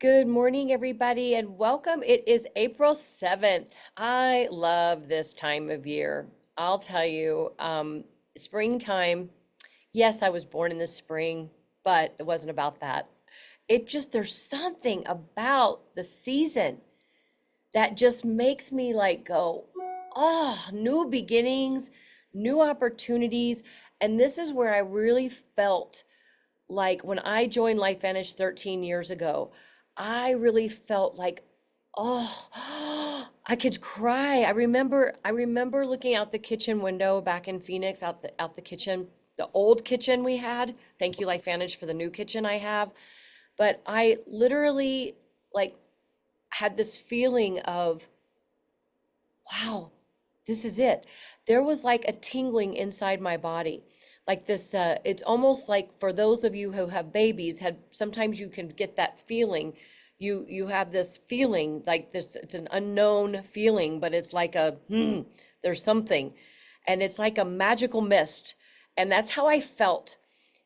Good morning, everybody, and welcome. It is April 7th. I love this time of year. I'll tell you, springtime. Yes, I was born in the spring, but it wasn't about that. There's something about the season that just makes me like go, oh, new beginnings, new opportunities. And this is where I really felt like when I joined LifeVantage 13 years ago, I really felt like, oh, I could cry. I remember looking out the kitchen window back in Phoenix, out the kitchen, the old kitchen we had. Thank you, LifeVantage, for the new kitchen I have. But I literally like had this feeling of, wow, this is it. There was like a tingling inside my body. Like this, it's almost like for those of you who have babies, had sometimes you can get that feeling. You have this feeling like this, it's an unknown feeling, but it's like there's something. And it's like a magical mist. And that's how I felt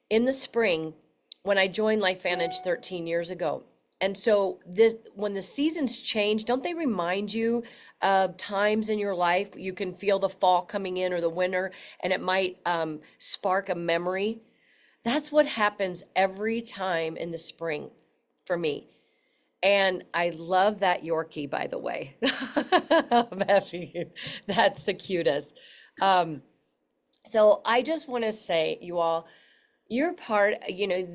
in the spring when I joined LifeVantage 13 years ago. And so this, when the seasons change, don't they remind you of times in your life you can feel the fall coming in or the winter, and it might spark a memory? That's what happens every time in the spring for me. And I love that Yorkie, by the way. That's the cutest. Um, so I just want to say, you all, you're part,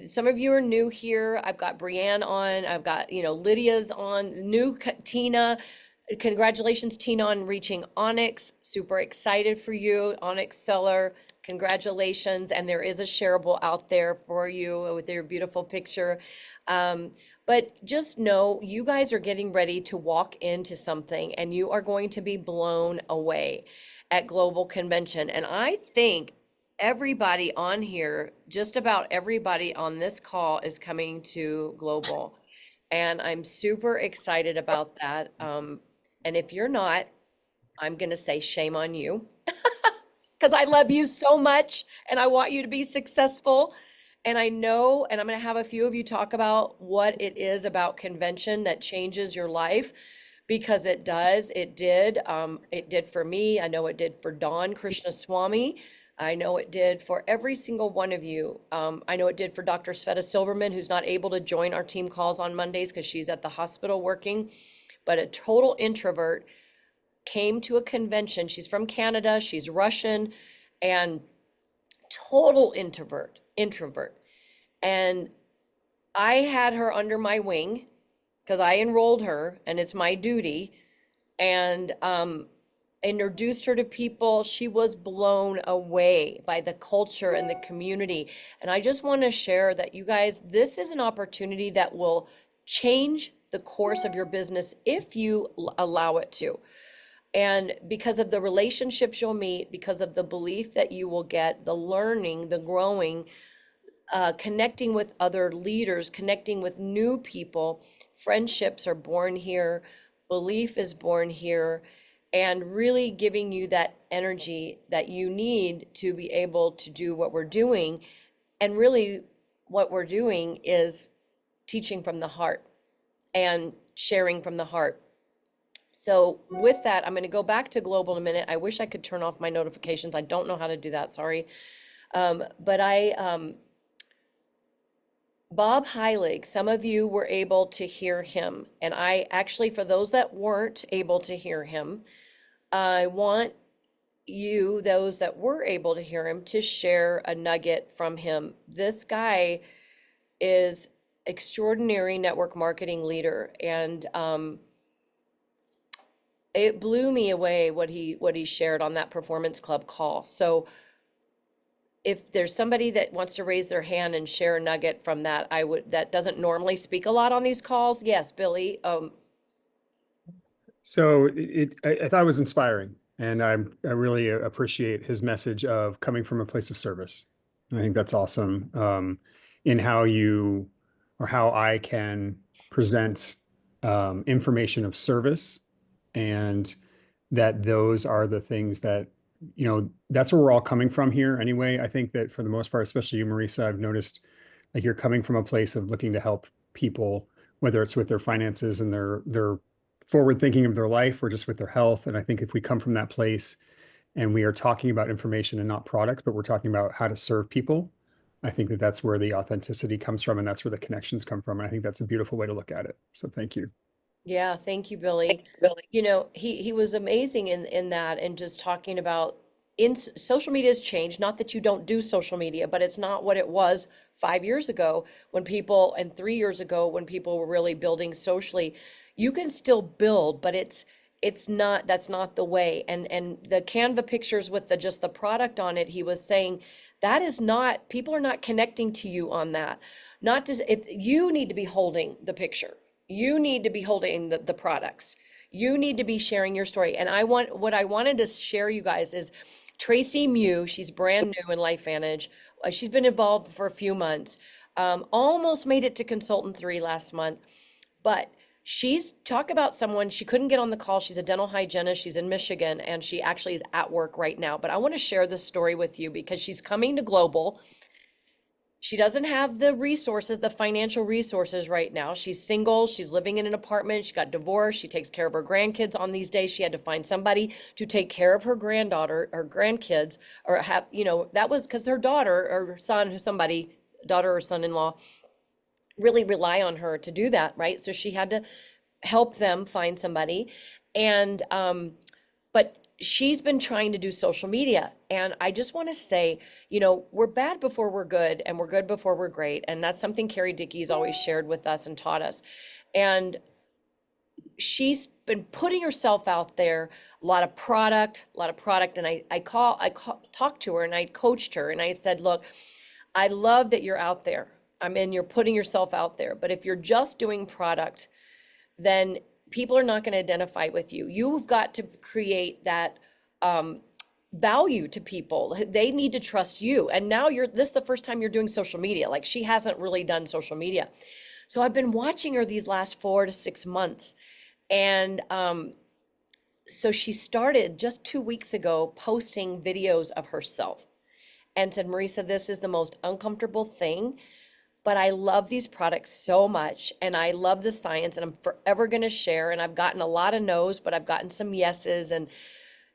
some of you are new here. I've got Brienne on, I've got, Lydia's on, Tina. Congratulations, Tina, on reaching Onyx. Super excited for you, Onyx seller. Congratulations. And there is a shareable out there for you with your beautiful picture. But just know you guys are getting ready to walk into something and you are going to be blown away at Global Convention. And I think everybody on here, just about everybody on this call is coming to Global. And I'm super excited about that. And if you're not, I'm going to say shame on you because I love you so much and I want you to be successful. And I know, and I'm going to have a few of you talk about what it is about convention that changes your life because it does. It did. It did for me. I know it did for Dawn Krishnaswamy. I know it did for every single one of you. I know it did for Dr. Sveta Silverman, who's not able to join our team calls on Mondays because she's at the hospital working, but a total introvert came to a convention. She's from Canada, she's Russian, and total introvert. And I had her under my wing because I enrolled her and it's my duty. And introduced her to people. She was blown away by the culture and the community. And I just want to share that you guys, this is an opportunity that will change the course of your business if you allow it to. And because of the relationships you'll meet, because of the belief that you will get, the learning, the growing, connecting with other leaders, connecting with new people, friendships are born here, belief is born here, and really giving you that energy that you need to be able to do what we're doing. And really, what we're doing is teaching from the heart and sharing from the heart. So with that, I'm going to go back to Global in a minute. I wish I could turn off my notifications. I don't know how to do that, sorry. Bob Heilig, some of you were able to hear him. And I actually, for those that weren't able to hear him, I want you, those that were able to hear him, to share a nugget from him. This guy is extraordinary network marketing leader, and it blew me away what he shared on that Performance Club call. So if there's somebody that wants to raise their hand and share a nugget from that, that doesn't normally speak a lot on these calls. Yes, Billy. So I thought it was inspiring, and I really appreciate his message of coming from a place of service. And I think that's awesome in how you or how I can present information of service, and that those are the things that, that's where we're all coming from here anyway. I think that for the most part, especially you, Marisa, I've noticed like you're coming from a place of looking to help people whether it's with their finances and their forward thinking of their life or just with their health. And I think if we come from that place and we are talking about information and not products, but we're talking about how to serve people, I think that that's where the authenticity comes from and that's where the connections come from. And I think that's a beautiful way to look at it. So thank you. Yeah, thank you, Billy. You know, he was amazing in that, and just talking about social media has changed. Not that you don't do social media, but it's not what it was 5 years ago when people, and 3 years ago when people were really building socially. You can still build, but it's not, that's not the way. And the Canva pictures with the just the product on it, he was saying that is not, people are not connecting to you on that. Not to, if you need to be holding the picture, you need to be holding the products. You need to be sharing your story. And what I wanted to share you guys is Tracy Mew. She's brand new in LifeVantage. She's been involved for a few months. Almost made it to consultant 3 last month, but she's talk about someone, she couldn't get on the call. She's a dental hygienist. She's in Michigan and she actually is at work right now. But I want to share this story with you because she's coming to global. She doesn't have the resources, the financial resources right now. She's single. She's living in an apartment. She got divorced. She takes care of her grandkids on these days. She had to find somebody to take care of her granddaughter or grandkids, or have, that was because her daughter or son, who somebody, daughter or son-in-law, really rely on her to do that, right? So she had to help them find somebody. And but she's been trying to do social media. And I just want to say, we're bad before we're good, and we're good before we're great. And that's something Carrie Dickey's always shared with us and taught us. And she's been putting herself out there, a lot of product. And talked to her and I coached her and I said, look, I love that you're out there. You're putting yourself out there. But if you're just doing product, then people are not going to identify with you. You've got to create that value to people. They need to trust you. And now this is the first time you're doing social media. Like, she hasn't really done social media. So I've been watching her these last 4 to 6 months. And so she started just 2 weeks ago posting videos of herself and said, Marisa, this is the most uncomfortable thing, but I love these products so much and I love the science and I'm forever going to share. And I've gotten a lot of no's, but I've gotten some yeses. And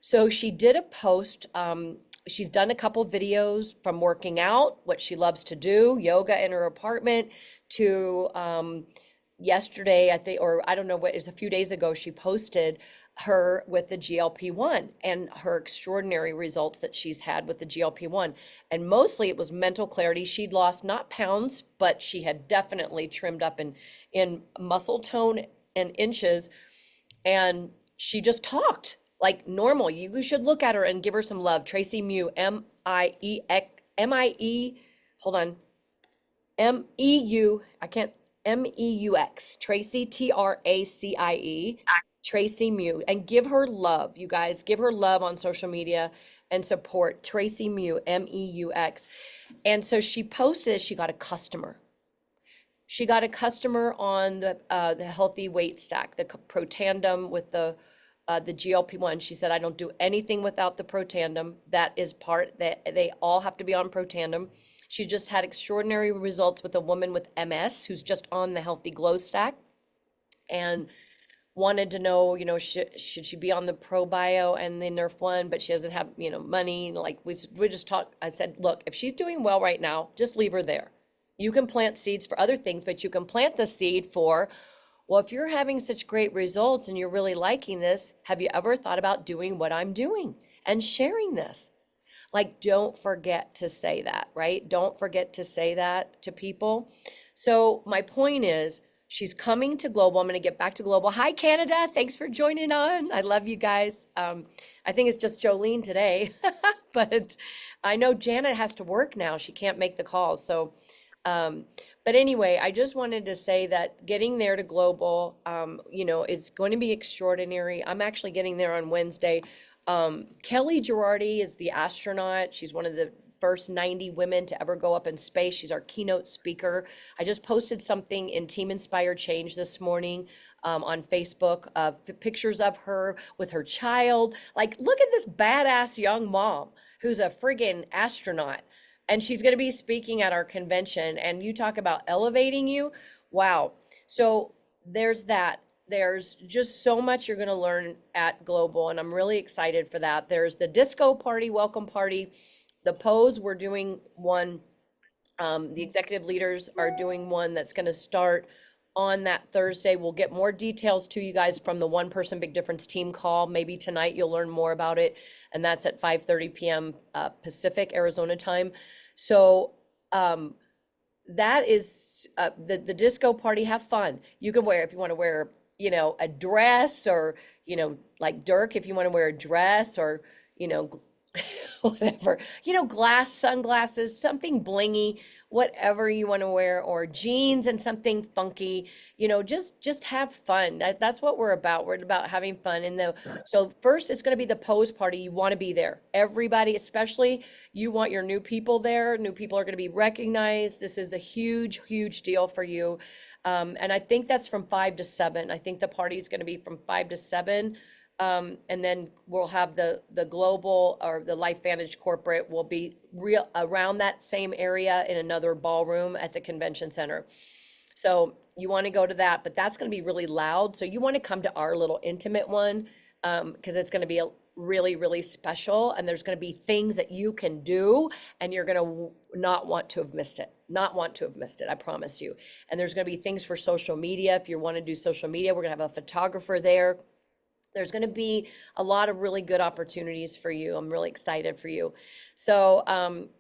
so she did a post. She's done a couple videos from working out, what she loves to do, yoga in her apartment, to yesterday, I think, or I don't know what, it was a few days ago, she posted her with the GLP-1 and her extraordinary results that she's had with the GLP-1. And mostly it was mental clarity. She'd lost not pounds, but she had definitely trimmed up in muscle tone and inches. And she just talked like normal. You should look at her and give her some love. Tracy Mew, hold on, M-E-U, I can't, M-E-U-X, Tracy, Tracie, Tracy Mew, and give her love, you guys. Give her love on social media and support Tracy Mew, M-E-U-X. And so she posted, she got a customer. She got a customer on the healthy weight stack, the Protandem with the GLP-1. She said, I don't do anything without the Protandem. That is part that they all have to be on Protandem. She just had extraordinary results with a woman with MS who's just on the Healthy Glow Stack and wanted to know, should she be on the ProBio and the Nerf one, but she doesn't have, money. Like we just talked. I said, look, if she's doing well right now, just leave her there. You can plant seeds for other things, but you can plant the seed for, well, if you're having such great results and you're really liking this, have you ever thought about doing what I'm doing and sharing this? Like, don't forget to say that, right? Don't forget to say that to people. So my point is, she's coming to global. I'm going to get back to global. Hi, Canada. Thanks for joining on. I love you guys. I think it's just Jolene today, but I know Janet has to work now. She can't make the calls. So, but anyway, I just wanted to say that getting there to global, is going to be extraordinary. I'm actually getting there on Wednesday. Kelly Girardi is the astronaut. She's one of the first 90 women to ever go up in space. She's our keynote speaker. I just posted something in Team Inspire Change this morning on Facebook of pictures of her with her child. Like, look at this badass young mom who's a friggin' astronaut. And she's going to be speaking at our convention. And you talk about elevating you. Wow. So there's that. There's just so much you're going to learn at Global, and I'm really excited for that. There's the disco party, welcome party, the pose. We're doing one. The executive leaders are doing one that's going to start on that Thursday. We'll get more details to you guys from the One Person Big Difference team call. Maybe tonight you'll learn more about it, and that's at 5:30 p.m. Pacific Arizona time. So that is the disco party. Have fun. You can wear, if you want to wear, a dress, or like Dirk, if you want to wear a dress, or whatever, glass sunglasses, something blingy, whatever you want to wear, or jeans and something funky, just have fun. That's what we're about. We're about having fun. So first it's going to be the pose party. You want to be there. Everybody, especially you want your new people there. New people are going to be recognized. This is a huge, huge deal for you. And I think that's from 5 to 7. I think the party is going to be from 5 to 7. And then we'll have the global, or the Life Vantage corporate will be real around that same area in another ballroom at the convention center. So you want to go to that, but that's going to be really loud. So you want to come to our little intimate one, because it's going to be a really, really special, and there's going to be things that you can do, and you're going to not want to have missed it. Not want to have missed it, I promise you. And there's going to be things for social media. If you want to do social media, we're going to have a photographer there. There's going to be a lot of really good opportunities for you. I'm really excited for you. So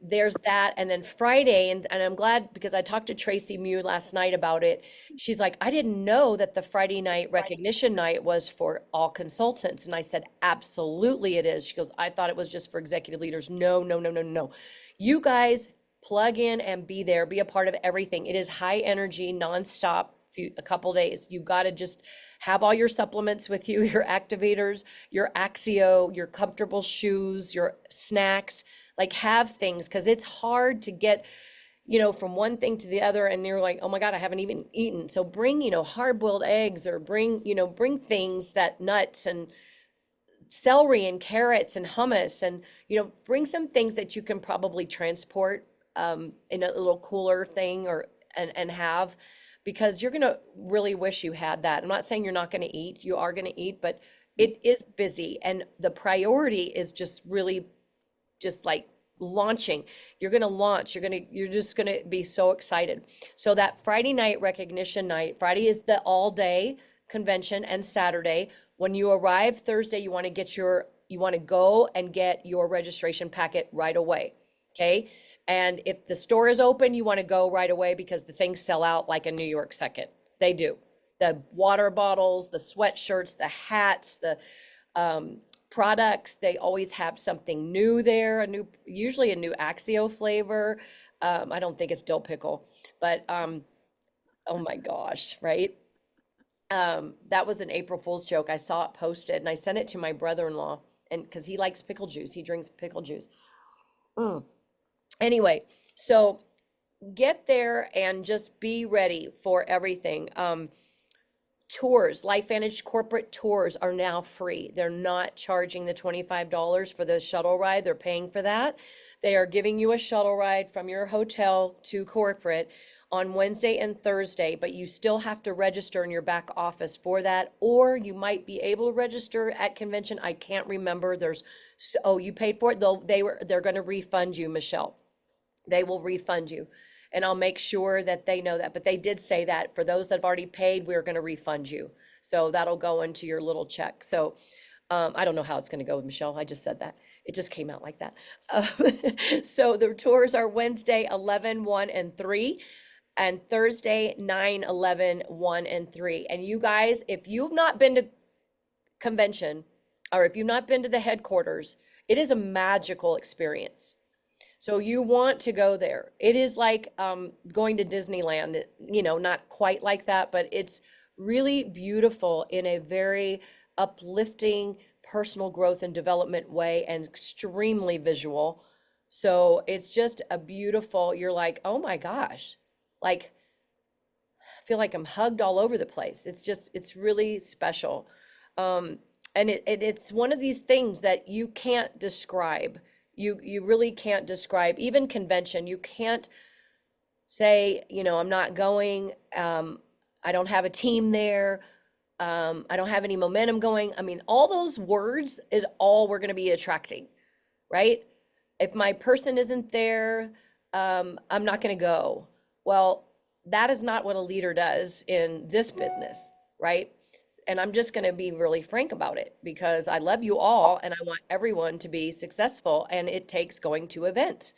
there's that. And then Friday, and I'm glad, because I talked to Tracy Mew last night about it. She's like, I didn't know that the Friday night recognition night was for all consultants. And I said, absolutely it is. She goes, I thought it was just for executive leaders. No, no, no, no, no. You guys plug in and be there, be a part of everything. It is high energy, nonstop. A couple days. You got to just have all your supplements with you, your activators, your Axio, your comfortable shoes, your snacks, like have things, because it's hard to get, from one thing to the other, and you're like, oh my God, I haven't even eaten. So bring, hard-boiled eggs, or bring things, that nuts and celery and carrots and hummus, and, bring some things that you can probably transport in a little cooler thing, or and have, because you're going to really wish you had that. I'm not saying you're not going to eat. You are going to eat, but it is busy, and the priority is just really just like launching. You're going to launch. You're just going to be so excited. So that Friday night recognition night, Friday is the all day convention, and Saturday. When you arrive Thursday, you want to go and get your registration packet right away. Okay. And if the store is open, you want to go right away, because the things sell out like a New York second. They do. The water bottles, the sweatshirts, the hats, the products, they always have something new there, usually a new Axio flavor. I don't think it's dill pickle, but oh my gosh, right? That was an April Fool's joke. I saw it posted, and I sent it to my brother-in-law, and because he likes pickle juice, he drinks pickle juice. Mm. Anyway, so get there and just be ready for everything. Tours, Life Vantage corporate tours are now free. They're not charging the $25 for the shuttle ride. They're paying for that. They are giving you a shuttle ride from your hotel to corporate on Wednesday and Thursday, but you still have to register in your back office for that, or you might be able to register at convention. I can't remember. You paid for it. They're going to refund you, Michelle. They will refund you, and I'll make sure that they know that. But they did say that for those that have already paid, we're going to refund you. So that'll go into your little check. So I don't know how it's going to go, Michelle. I just said that. It just came out like that. So the tours are Wednesday, 11, 1, and 3. And Thursday, 9, 11, 1, and 3. And you guys, if you've not been to convention, or if you've not been to the headquarters, it is a magical experience. So you want to go there. It is like going to Disneyland, not quite like that, but it's really beautiful in a very uplifting, personal growth and development way, and extremely visual. So it's just a beautiful, you're like, oh my gosh, like, I feel like I'm hugged all over the place. It's really special. And it's one of these things that you can't describe. You really can't describe. Even convention, you can't say, I'm not going. I don't have a team there. I don't have any momentum going. I mean, all those words is all we're going to be attracting, right? If my person isn't there, I'm not going to go. Well, that is not what a leader does in this business, right? And I'm just going to be really frank about it because I love you all and I want everyone to be successful. And it takes going to events.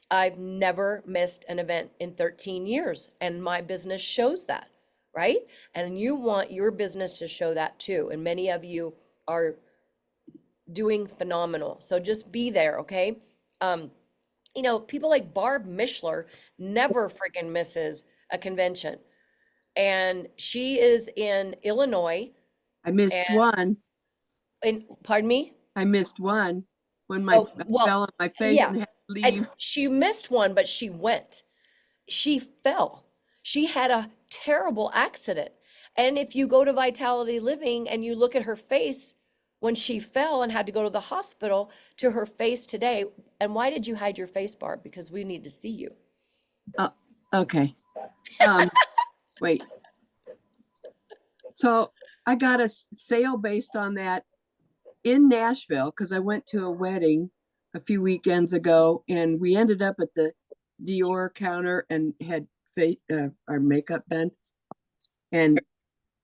I've never missed an event in 13 years, and my business shows that, right? And you want your business to show that too. And many of you are doing phenomenal. So just be there, okay? Um, people like Barb Mishler never freaking misses a convention. And she is in Illinois. I missed one. And pardon me? I missed one when I Oh, well, fell on my face yeah. and had to And leave. she missed one, but she went. She fell. She had a terrible accident. And if you go to Vitality Living and you look at her face when she fell and had to go to the hospital, to her face today. And why did you hide your face, Barb? Because we need to see you. Okay. Wait. So I got a sale based on that in Nashville because I went to a wedding a few weekends ago, and we ended up at the Dior counter and had our makeup done. And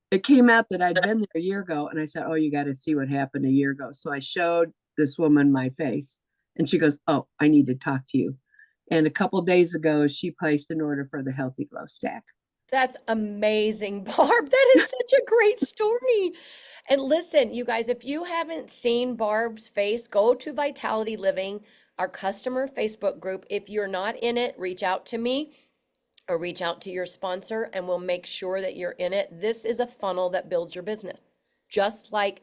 it came out that I'd been there a year ago, and I said, "Oh, you got to see what happened a year ago." So I showed this woman my face, and she goes, "Oh, I need to talk to you." And a couple days ago, she placed an order for the Healthy Glow stack. That's amazing, Barb. That is such a great story. And listen, you guys, if you haven't seen Barb's face, go to Vitality Living, our customer Facebook group. If you're not in it, reach out to me or reach out to your sponsor and we'll make sure that you're in it. This is a funnel that builds your business. Just like,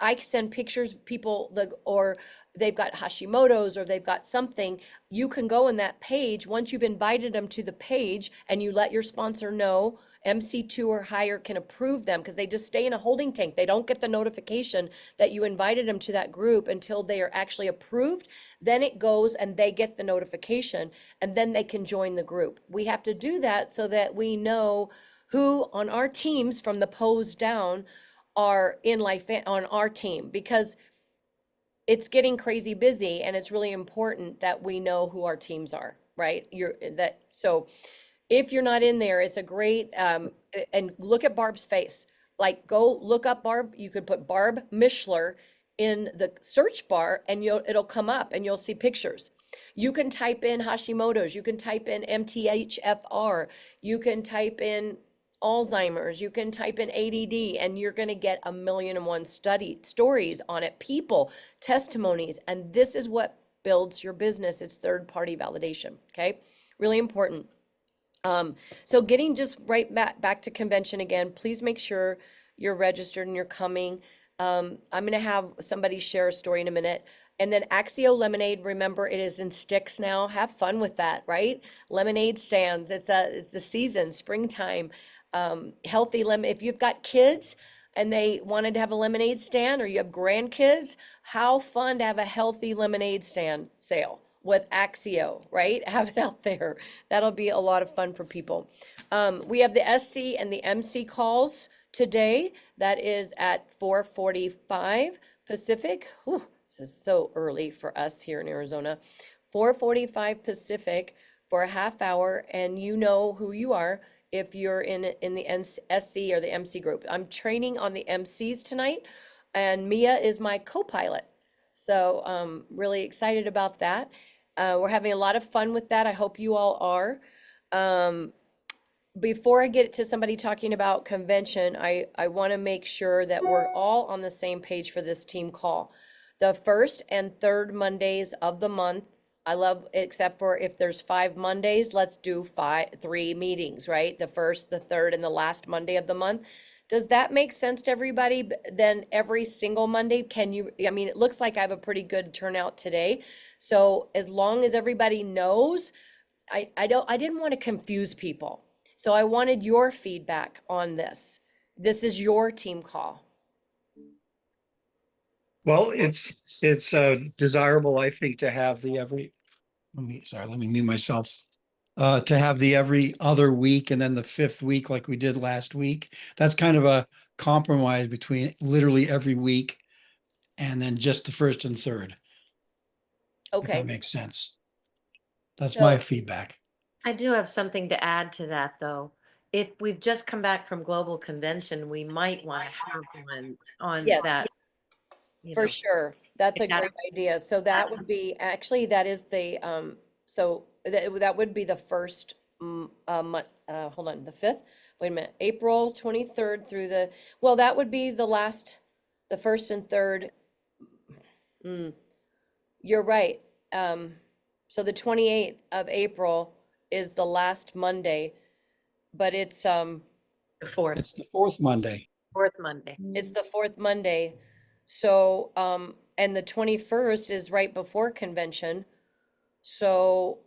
I send pictures of people or they've got Hashimoto's or they've got something. You can go in that page once you've invited them to the page and you let your sponsor know. MC2 or higher can approve them because they just stay in a holding tank. They don't get the notification that you invited them to that group until they are actually approved. Then it goes and they get the notification and then they can join the group. We have to do that so that we know who on our teams from the pose down are in life on our team because it's getting crazy busy and it's really important that we know who our teams are, right? So if you're not in there, it's a great, and look at Barb's face. Like go look up Barb. You could put Barb Mishler in the search bar and it'll come up and you'll see pictures. You can type in Hashimoto's, you can type in MTHFR, you can type in Alzheimer's, you can type in ADD, and you're going to get 1,000,001 stories on it, people, testimonies, and this is what builds your business. It's third-party validation, okay? Really important. So getting just right back to convention again, please make sure you're registered and you're coming. I'm going to have somebody share a story in a minute. And then Axio Lemonade, remember it is in sticks now. Have fun with that, right? Lemonade stands. It's the season, springtime. Healthy lemon. If you've got kids and they wanted to have a lemonade stand or you have grandkids, how fun to have a healthy lemonade stand sale with Axio, right? Have it out there. That'll be a lot of fun for people. We have the SC and the MC calls today. That is at 4:45 Pacific. Whew, this is so early for us here in Arizona. 4:45 Pacific for a half hour, and you know who you are if you're in the SC or the MC group. I'm training on the MCs tonight, and Mia is my co-pilot. So really excited about that. We're having a lot of fun with that. I hope you all are. Before I get to somebody talking about convention, I want to make sure that we're all on the same page for this team call. The first and third Mondays of the month, I love, except for if there's 5 Mondays, let's do 3 meetings, right? The first, the third, and the last Monday of the month. Does that make sense to everybody? Then every single Monday, I mean, it looks like I have a pretty good turnout today. So as long as everybody knows, I didn't want to confuse people. So I wanted your feedback on this. This is your team call. Well, it's desirable, I think, to have let me mute myself. to have the every other week and then the fifth week like we did last week. That's kind of a compromise between literally every week and then just the first and third, if that Okay, makes sense. That's my so feedback. I do have something to add to that, though. If we've just come back from global convention, we might want to have one on yes, that. You for know, sure. That's a if that's- great idea. So that would be, actually, that is the, so that would be the first, month, hold on, the 5th? Wait a minute, April 23rd through the, well, that would be the last, the first and third. You're right. So the 28th of April is the last Monday, but it's, the fourth, It's the fourth Monday. fourth Monday. it's the fourth Monday. So, and the 21st is right before convention. So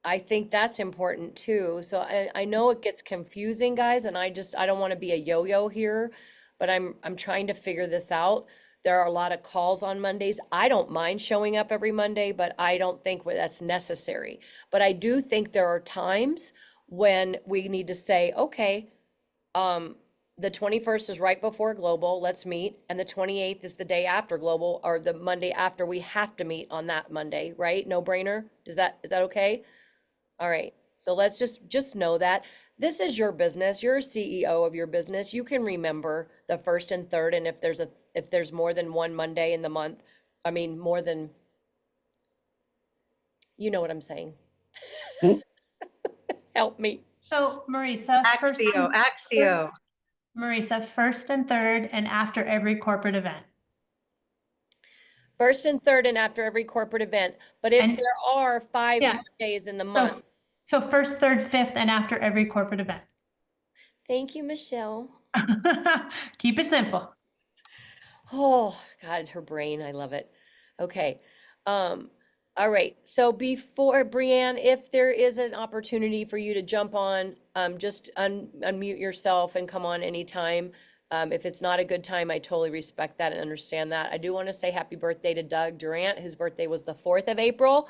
I think that's important too. So I know it gets confusing, guys, and I don't want to be a yo-yo here, but I'm trying to figure this out. There are a lot of calls on Mondays. I don't mind showing up every Monday, but I don't think that's necessary. But I do think there are times when we need to say, okay, the 21st is right before global, let's meet, and the 28th is the day after global, or the Monday after, we have to meet on that Monday, right? No brainer? Is that okay? All right, so let's just know that. This is your business. You're a CEO of your business. You can remember the first and third, and if there's more than one Monday in the month, I mean, more than, you know what I'm saying. Help me. So Marisa, Axio. Marisa, first and third, and after every corporate event. First and third and after every corporate event, but if And- there are 5 Yeah. Mondays in the month. So first, third, fifth, and after every corporate event. Thank you, Michelle. Keep it simple. Oh, God, her brain, I love it. Okay. All right. So before Brianne, if there is an opportunity for you to jump on, just unmute yourself and come on anytime. If it's not a good time, I totally respect that and understand that. I do want to say happy birthday to Doug Durant, whose birthday was the 4th of April.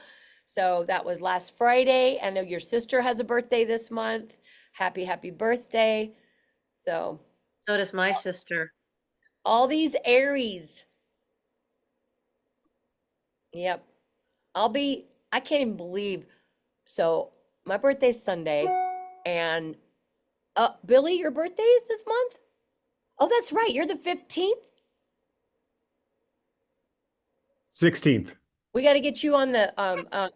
So that was last Friday. I know your sister has a birthday this month. Happy, happy birthday. So So does my sister. all these Aries. Yep. I can't even believe. So my birthday's Sunday and Billy, your birthday is this month? Oh, that's right. You're the 15th. 16th. We got to get you on the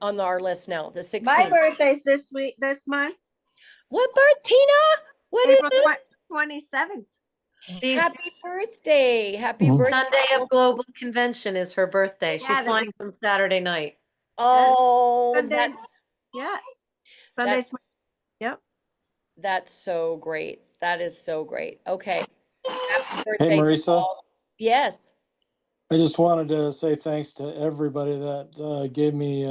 on our list now, the 16th. My birthday's this month, What birth, Tina? What is April it? 27th. She's Happy birthday. Happy Mhm. birthday. Sunday of global convention is her birthday. She's Yeah, flying from Saturday night. Oh, Sunday. that's Yeah. Sunday's, that's yep. that's so great. That is so great. Okay. Happy birthday Hey, to Marisa, all. Yes. I just wanted to say thanks to everybody that gave me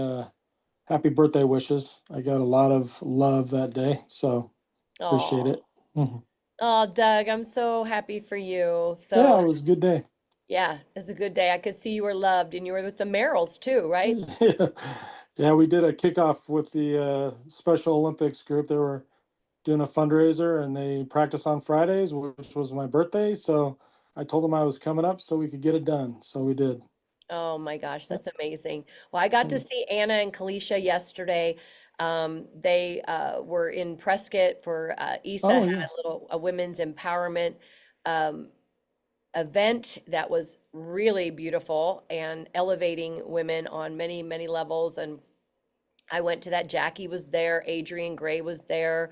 happy birthday wishes. I got a lot of love that day, so appreciate Oh, it. Mhm. oh, Doug, I'm so happy for you. Yeah, So it was a good day. yeah, it's a good day. I could see you were loved and you were with the Merrills too, right? Yeah, we did a kickoff with the Special Olympics group. They were doing a fundraiser and they practice on Fridays, which was my birthday. So I told them I was coming up so we could get it done. So we did. Oh my gosh, that's amazing. Well, I got to see Anna and Kalisha yesterday. They were in Prescott for Isa Oh, had yeah. a women's empowerment um, event that was really beautiful and elevating women on many, many levels. And I went to that. Jackie was there, Adrian Gray was there,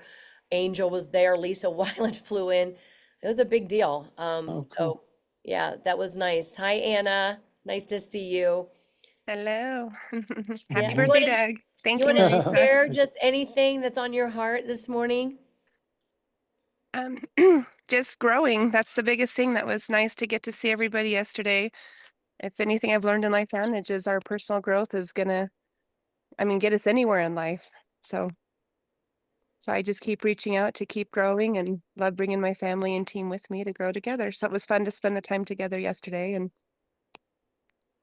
Angel was there, Lisa Weiland flew in. It was a big deal. Oh, cool. So yeah, that was nice. Hi, Anna. Nice to see you. Hello. Yeah, Happy you birthday, wanna Doug. Thank you you, want to Marisa. share just anything that's on your heart this morning? Um, just growing. That's the biggest thing. That was nice to get to see everybody yesterday. If anything I've learned in Life Vantage is our personal growth is gonna, get us anywhere in life. So I just keep reaching out to keep growing and love bringing my family and team with me to grow together. So it was fun to spend the time together yesterday. And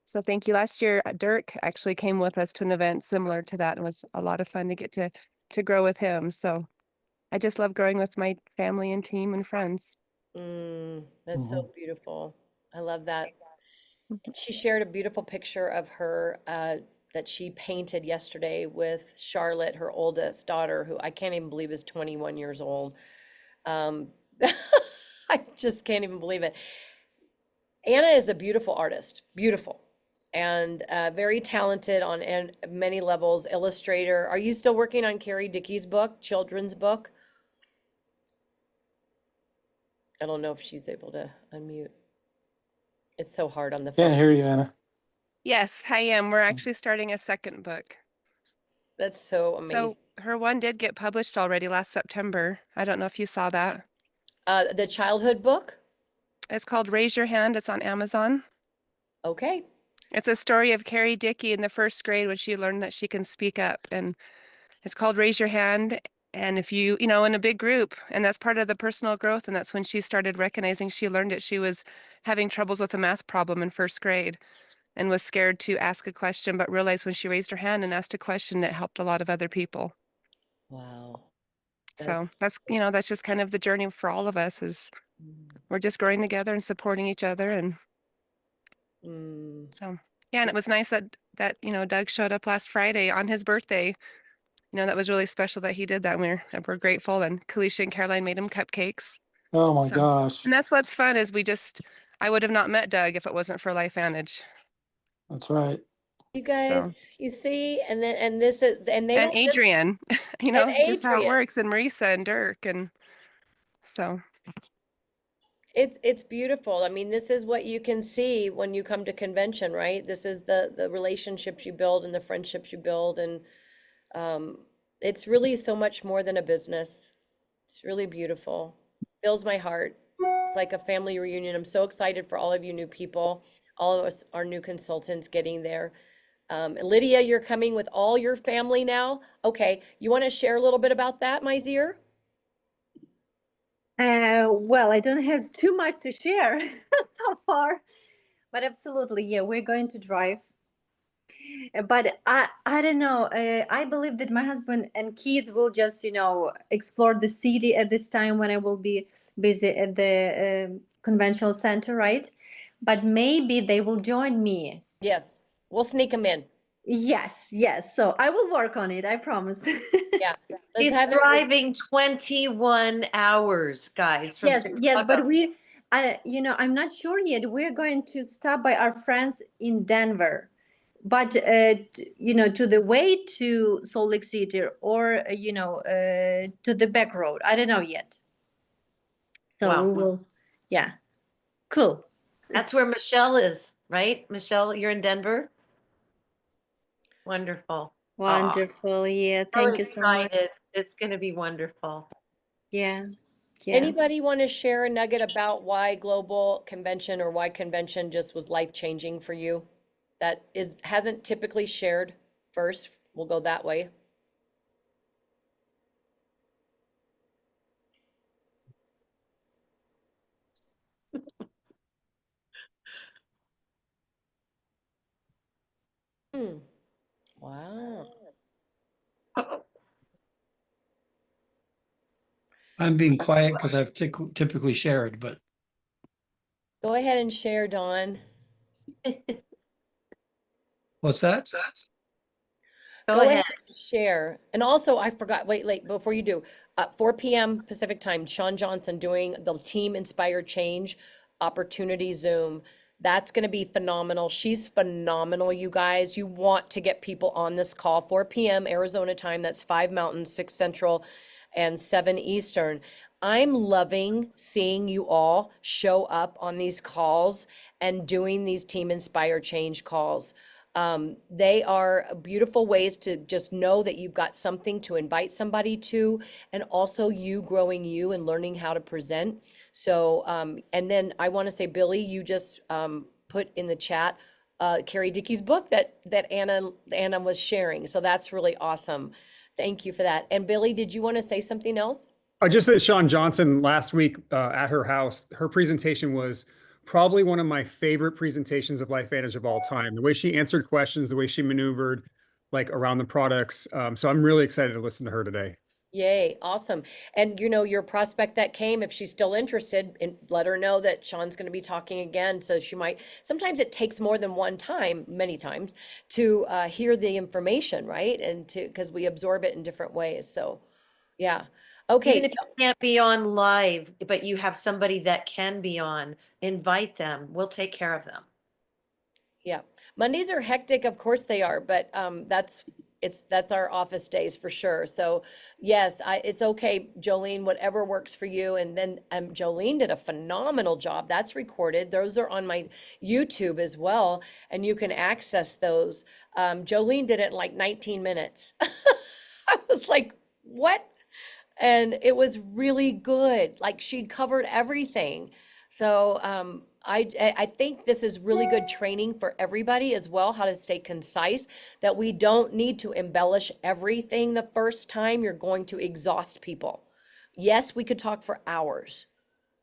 so thank you. Last year, Dirk actually came with us to an event similar to that. It was a lot of fun to get to to grow with him. So I just love growing with my family and team and friends. That's so beautiful. I love that. And she shared a beautiful picture of her that she painted yesterday with Charlotte, her oldest daughter, who I can't even believe is 21 years old. Um, I just can't even believe it. Anna is a beautiful artist, beautiful, and very talented on many levels. Illustrator. Are you still working on Carrie Dickey's book, children's book? I don't know if she's able to unmute. It's so hard on the Can't phone. hear you, Anna. Yes, I am. We're actually starting a second book. That's so amazing. So her one did get published already last September. I don't know if you saw that. The childhood book? It's called Raise Your Hand. It's on Amazon. Okay. It's a story of Carrie Dickey in the first grade when she learned that she can speak up. And it's called Raise Your Hand. And if you know, in a big group, and that's part of the personal growth. And that's when she started recognizing she learned that she was having troubles with a math problem in first grade and was scared to ask a question, but realized when she raised her hand and asked a question, it helped a lot of other people. Wow. So that's just kind of the journey for all of us is we're just growing together and supporting each other. And so, yeah, and it was nice that Doug showed up last Friday on his birthday. That was really special that he did that. We're grateful. And Kalisha and Caroline made him cupcakes. Oh my So, gosh. and that's what's fun is I would have not met Doug if it wasn't for LifeVantage. That's right. You guys, So, you see, and then and this is and they and don't just, Adrian, and just how it Adrian. works, and Marisa and Dirk. And so, It's beautiful. I mean, this is what you can see when you come to convention, right? This is the relationships you build and the friendships you build, and it's really so much more than a business. It's really beautiful. Fills my heart. It's like a family reunion. I'm so excited for all of you new people, all of us, our new consultants getting there. Lydia, you're coming with all your family now. Okay, you want to share a little bit about that, my dear? Well, I don't have too much to share so far, but absolutely, yeah, we're going to drive. But I don't know. I believe that my husband and kids will just explore the city at this time when I will be busy at the conventional center, right? But maybe they will join me. Yes, we'll sneak them in. Yes, yes. So I will work on it. I promise. Yeah, let's He's have it. driving 21 hours, guys, from Yes, yes, Chicago. but I'm not sure yet. We're going to stop by our friends in Denver, but to the way to Salt Lake City or to the back road. I don't know yet. So Wow. we will, yeah, cool. That's where Michelle is, right? Michelle, you're in Denver? Wonderful. Wonderful. Yeah, So thank you so much. excited. It's going to be wonderful. Yeah, yeah. Anybody want to share a nugget about why global convention or why convention just was life-changing for you? That hasn't typically shared first. We'll go that way. Wow. I'm being quiet because I've typically shared, but Go ahead and share, Dawn. what's that? Go ahead. And share. And also, I forgot, wait, before you do, 4 p.m. Pacific time, Sean Johnson doing the Team Inspired Change Opportunity Zoom. That's going to be phenomenal. She's phenomenal, you guys. You want to get people on this call, 4 p.m. Arizona time. That's 5 Mountain, 6 Central, and 7 Eastern. I'm loving seeing you all show up on these calls and doing these Team Inspired Change calls. They are beautiful ways to just know that you've got something to invite somebody to, and also you growing you and learning how to present. So, and then I want to say, Billy, you just put in the chat Carrie Dickey's book that Anna was sharing. So that's really awesome. Thank you for that. And Billy, did you want to say something else? Just that Sean Johnson last week at her house, her presentation was probably one of my favorite presentations of LifeVantage of all time. The way she answered questions, the way she maneuvered, like around the products. So I'm really excited to listen to her today. Yay, awesome. And you know, your prospect that came, if she's still interested, and let her know that Sean's going to be talking again. So she might, sometimes it takes more than one time, many times, to hear the information, right? And to, because we absorb it in different ways. So, yeah. Even Okay. if you can't be on live, but you have somebody that can be on, invite them. We'll take care of them. Yeah. Mondays are hectic, of course they are, but that's our office days for sure. So yes, it's okay, Jolene, whatever works for you. And then Jolene did a phenomenal job. That's recorded. Those are on my YouTube as well, and you can access those. Jolene did it in like 19 minutes. I was like, what? And it was really good. Like she covered everything. So I think this is really good training for everybody as well, how to stay concise, that we don't need to embellish everything the first time. You're going to exhaust people. Yes, we could talk for hours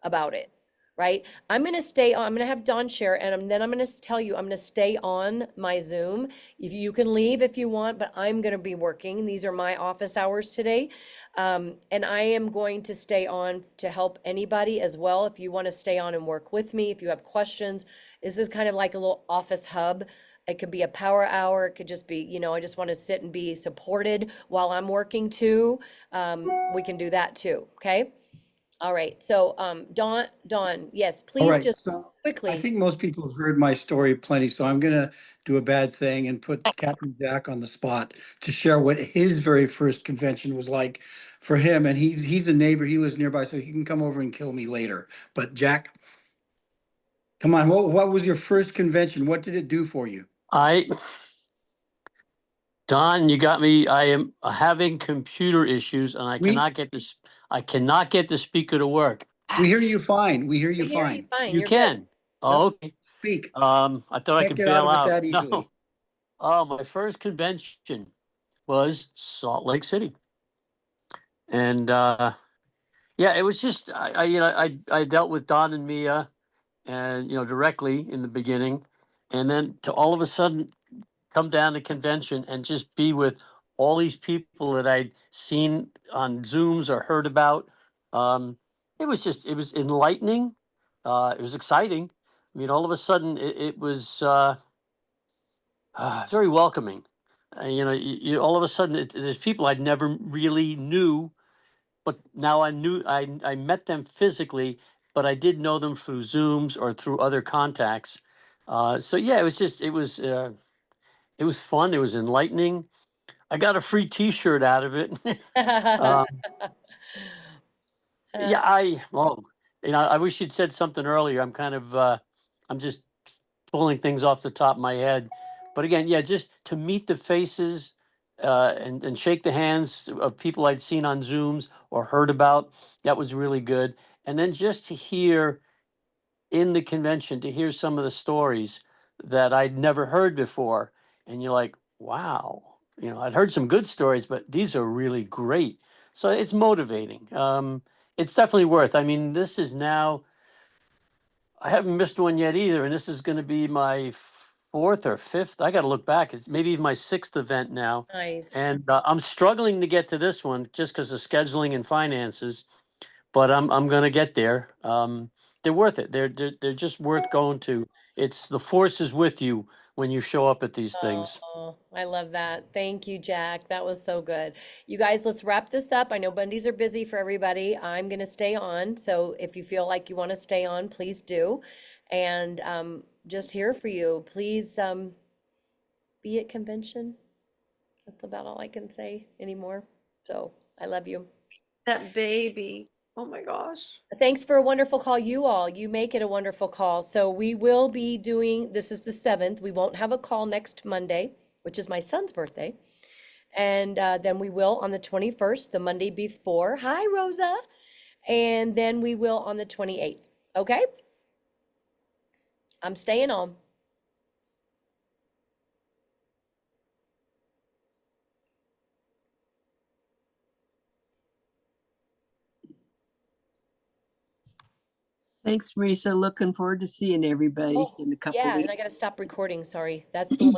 about it, right? I'm going to stay on, I'm going to have Dawn share, and then I'm going to tell you, I'm going to stay on my Zoom. If you can leave if you want, but I'm going to be working. These are my office hours today. And I am going to stay on to help anybody as well. If you want to stay on and work with me, if you have questions, this is kind of like a little office hub. It could be a power hour. It could just be, you know, I just want to sit and be supported while I'm working too. We can do that too. Okay. All right. So, Dawn, yes, All please right, just so I quickly. think most people have heard my story plenty, so I'm gonna do a bad thing and put Captain Jack on the spot to share what his very first convention was like for him. And he's a neighbor, he lives nearby, so he can come over and kill me later. But Jack, come on, what was your first convention? What did it do for you? Don, you got me. I am having computer issues and I We cannot get this. I cannot get the speaker to work. we hear you fine. We hear We you hear you fine. fine. You You're good. can. Oh, okay. Speak. I thought I Can't could get out bail of it out. that No. easily. Oh, my first convention was Salt Lake City. And yeah, it was just I dealt with Don and Mia and directly in the beginning. And then to all of a sudden come down to convention and just be with all these people that I'd seen on Zooms or heard about. It was enlightening. It was exciting. I mean, all of a sudden it was very welcoming. You all of a sudden there's people I'd never really knew, but now I met them physically, but I did know them through Zooms or through other contacts. So yeah, it was fun. It was enlightening. I got a free T-shirt out of it. um, yeah, I wish you'd said something earlier. I'm kind of, I'm just pulling things off the top of my head. But again, yeah, just to meet the faces and shake the hands of people I'd seen on Zooms or heard about, that was really good. And then just to hear in the convention, to hear some of the stories that I'd never heard before. And you're like, wow, I'd heard some good stories, but these are really great. So it's motivating. It's definitely worth. I mean, this is now, I haven't missed one yet either. And this is going to be my fourth or fifth. I got to look back. It's maybe my sixth event now. Nice. And I'm struggling to get to this one just because of scheduling and finances, but I'm gonna get there. They're worth it. They're just worth going to. It's the force is with you when you show up at these things. Oh, I love that. Thank you, Jack. That was so good. You guys, let's wrap this up. I know Mondays are busy for everybody. I'm going to stay on. So if you feel like you want to stay on, please do. And just here for you. Please be at convention. That's about all I can say anymore. So I love you. That baby. Oh my gosh. Thanks for a wonderful call, you all. You make it a wonderful call. So we will be doing, this is the 7th. We won't have a call next Monday, which is my son's birthday. And then we will on the 21st, the Monday before. Hi, Rosa. And then we will on the 28th. Okay? I'm staying on. Thanks, Marisa. Looking forward to seeing everybody Oh, in a couple yeah, and weeks. I got to stop recording. Sorry. That's the one.